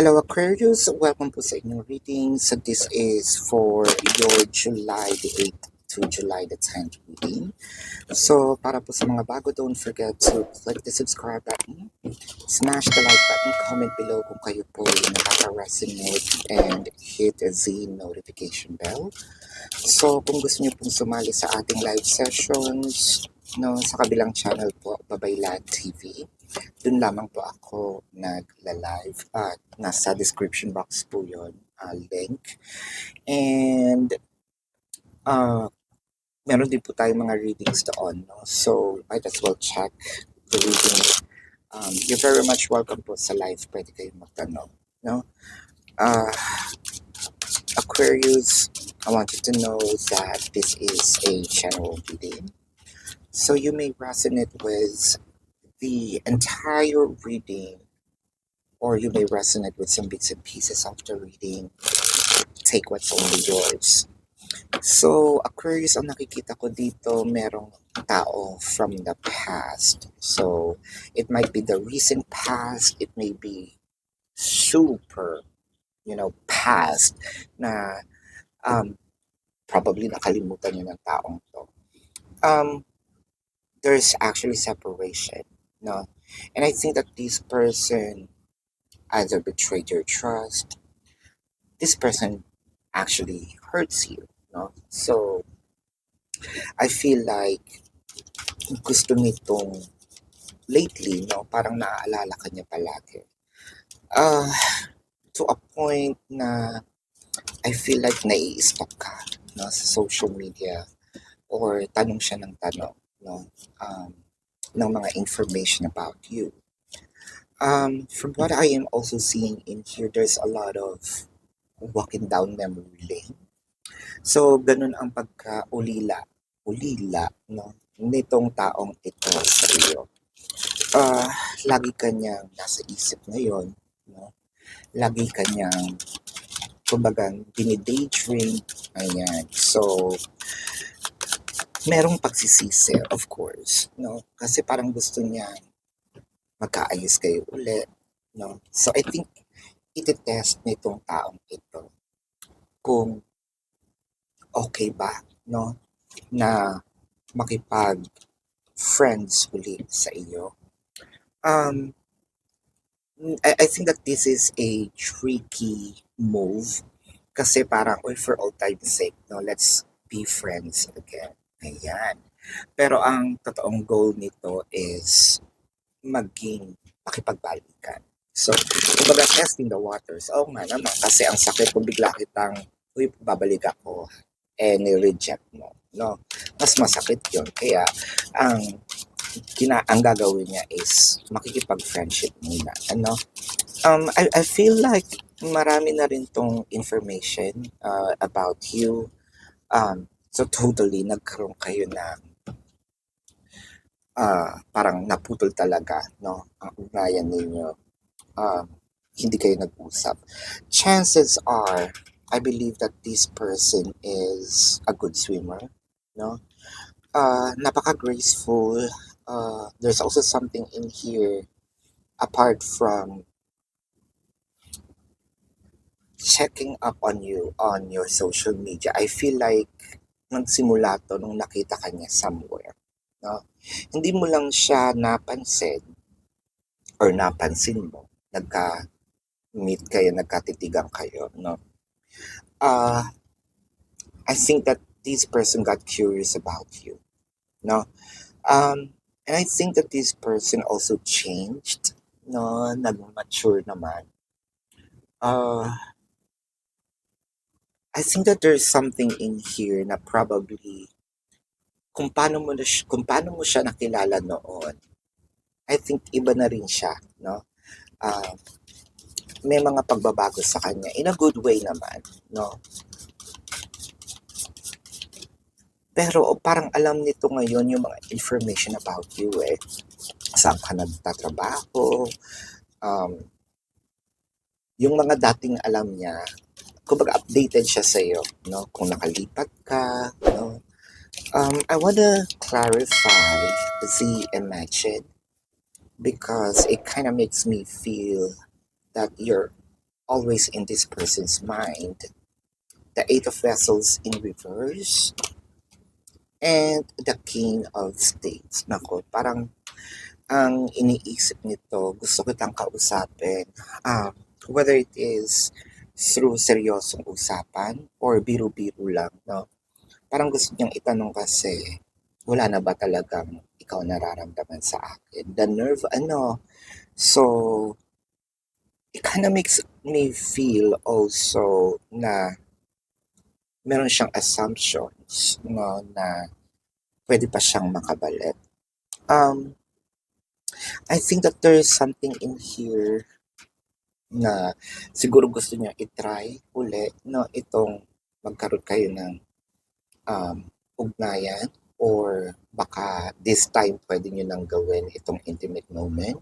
Hello Aquarius, welcome po sa inyong reading. So this is for your July the 8th to July the 10th reading. So para po sa mga bago, don't forget to click the subscribe button, smash the like button, comment below kung kayo po yung nakaka-resonate, and hit the notification bell. So kung gusto niyo pong sumali sa ating live sessions, no, sa kabilang channel po, Babaylan TV. Doon lamang po ako nagla-live at nasa description box po yon link. And meron din po tayong mga readings doon. No? So, might as well check the reading. You're very much welcome po sa live. Pwede kayong magtanong. No? Aquarius, I want you to know that this is a general reading. So you may resonate with the entire reading, or you may resonate with some bits and pieces of the reading. Take what's only yours. So, Aquarius, ang nakikita ko dito, merong tao from the past. So, it might be the recent past, it may be super, past na probably nakalimutan niyo ng taong to. There's actually separation, no? And I think that this person either betrayed your trust, this person actually hurts you, no? So, I feel like gusto nitong lately, no? Parang naaalala ka niya palagi. To a point na I feel like nai-stalk ka, no? Sa social media, or tanong siya ng tanong, no? Ng mga information about you. From what I am also seeing in here, there's a lot of walking down memory lane. So, ganun ang pagka-ulila, no, nitong taong ito sa iyo. Lagi kanyang nasa isip ngayon, no? Lagi kanyang, kumbaga, dinidaydream, ayan. So, merong pagsisisi, of course, no? Kasi parang gusto niya magkaayos kayo ulit, no? So, I think iti-test nitong taong ito kung okay ba, no, na makipag-friends uli sa iyo. I think that this is a tricky move kasi parang, for all time's sake, no, let's be friends again. Ayan. Pero ang totoong goal nito is maging makipagbalikan. So, kumbaga testing the waters. Oo nga naman, kasi ang sakit kung bigla kitang, babalik ako, ni-reject mo. No? Mas masakit yun. Kaya, ang gagawin niya is makikipag-friendship muna. Ano? I feel like marami na rin tong information about you. So, totally, nagkaroon kayo ng parang naputol talaga, no? Ang ugnayan ninyo. Hindi kayo nag-usap. Chances are, I believe that this person is a good swimmer, no? Napaka-graceful. There's also something in here apart from checking up on you on your social media. I feel like nagsimula to nung nakita ka niya somewhere, no? Hindi mo lang siya napansin or napansin mo. Nagka-meet kayo, nagkatitigan kayo, no? I think that this person got curious about you, no? And I think that this person also changed, no? Nag-mature naman. I think that there's something in here na probably kung paano mo siya nakilala noon, I think iba na rin siya, no? May mga pagbabago sa kanya in a good way naman, no? Pero parang alam nito ngayon yung mga information about you, saan ka nagtatrabaho, yung mga dating alam niya, kumbaga updated siya sa'yo, no? Kung nakalipat ka, no? I wanna clarify the imagine because it kind of makes me feel that you're always in this person's mind. The Eight of Vessels in reverse and the King of States. Nako, parang ang iniisip nito, gusto kitang kausapin. Whether it is through seryosong usapan or biro-biro lang, no? Parang gusto niyang itanong kasi, wala na ba talagang ikaw nararamdaman sa akin? The nerve, ano? So, it kind of makes me feel also na meron siyang assumptions, no, na pwede pa siyang makabalik. Um, I think that there is something in here na siguro gusto niya i-try uli, no, itong magkaroon kayo ng um, ugnayan or baka this time pwede niyo nang gawin itong intimate moment.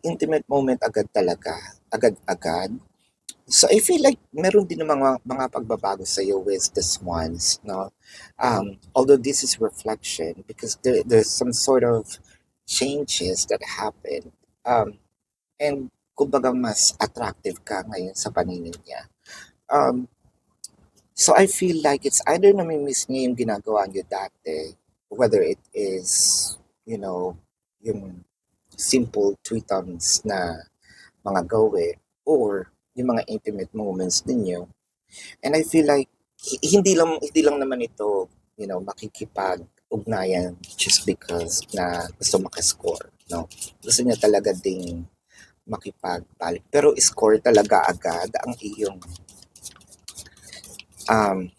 Intimate moment agad talaga, agad-agad. So I feel like meron din ng mga pagbabago sa iyo with this ones, no? Although this is reflection because there's some sort of changes that happen. And kumbaga mas attractive ka ngayon sa paningin niya. Um, so I feel like it's either nami-miss niya yung ginagawa niyo dati, whether it is, you know, yung simple tweetums na mga gawe or yung mga intimate moments ninyo. And I feel like hindi lang naman ito, makikipag-ugnayan just because na gusto makascore, no? Gusto niya talaga ding makipagbalik. Pero score talaga agad ang iyong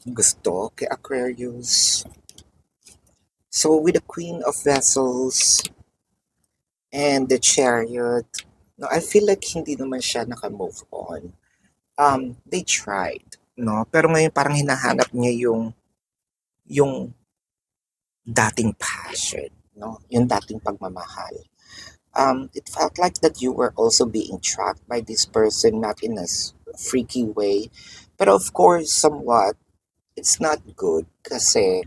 gusto kay Aquarius. So with the Queen of Vessels and the Chariot, no, I feel like hindi naman siya naka-move on. They tried, no? Pero ngayon parang hinahanap niya yung dating passion, no? Yung dating pagmamahal. It felt like that you were also being tracked by this person, not in a freaky way, but of course, somewhat, it's not good kasi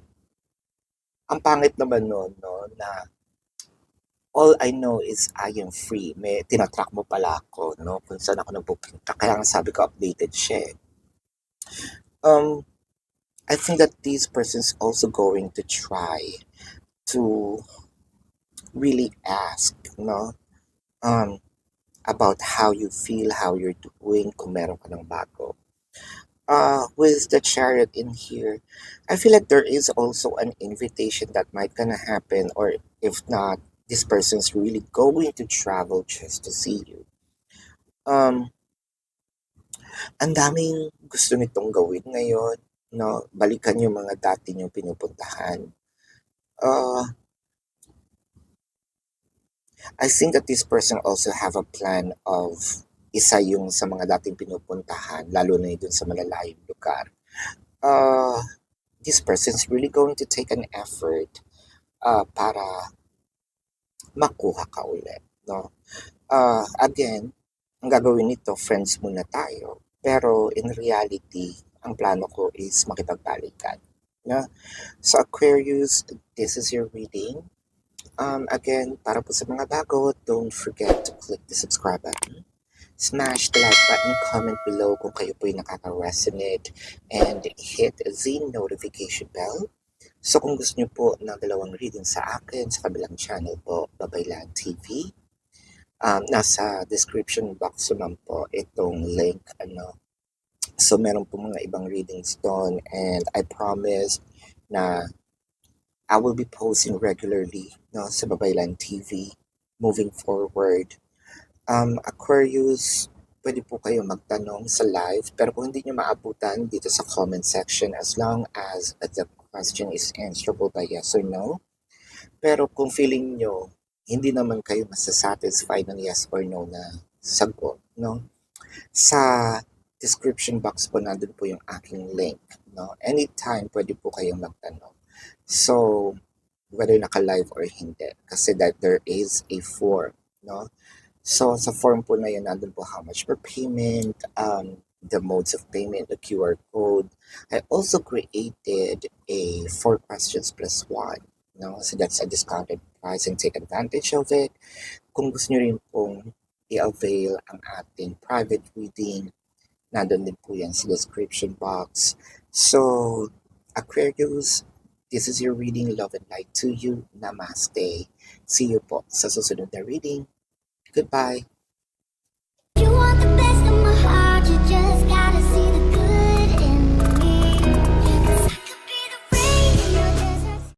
ang pangit naman nun, no, na all I know is I am free. May tinatrack mo pala ako, no, kung saan ako nagpupunta. Kaya nga sabi ko, updated siya. I think that these persons also going to try to really ask, no, um, about how you feel, how you're doing, kung meron ka ng bago. With the Chariot in here, I feel like there is also an invitation that might gonna happen, or if not, this person's really going to travel just to see you. Ang daming gusto nitong gawin ngayon, no? Balikan yung mga dati niyong pinupuntahan. I think that this person also have a plan of isa yung sa mga dating pinupuntahan, lalo na dun sa malalayong lugar. This person is really going to take an effort para makuha ka ulit, no? Again, ang gagawin nito, friends muna tayo. Pero in reality, ang plano ko is makipagbalikan. No? So Aquarius, this is your reading. Again, para po sa mga bago, don't forget to click the subscribe button. Smash the like button, comment below kung kayo po'y nakaka-resonate, and hit the notification bell. So kung gusto niyo po ng dalawang reading sa akin sa kabilang channel po, Babaylan TV, nasa description box naman po itong link. So meron po mga ibang readings doon, and I promise na I will be posting regularly, no, sa Babaylan TV moving forward. Aquarius, pwede po kayo magtanong sa live, pero kung hindi nyo maabutan dito sa comment section, as long as the question is answerable by yes or no. Pero kung feeling nyo hindi naman kayo masasatisfy ng yes or no na sagot, no, sa description box po nandun po yung aking link, no. Anytime pwede po kayong magtanong. So, whether naka-live or hindi, kasi that there is a form, no? So, sa form po na yun, nandun po how much per payment, the modes of payment, the QR code. I also created a 4 questions plus 1, no? So, that's a discounted price and take advantage of it. Kung gusto nyo rin pong i-avail ang ating private reading, Nandun din po yan sa description box. So, Aquarius, this is your reading. Love and light to you. Namaste. See you po sa susunod na reading. Goodbye.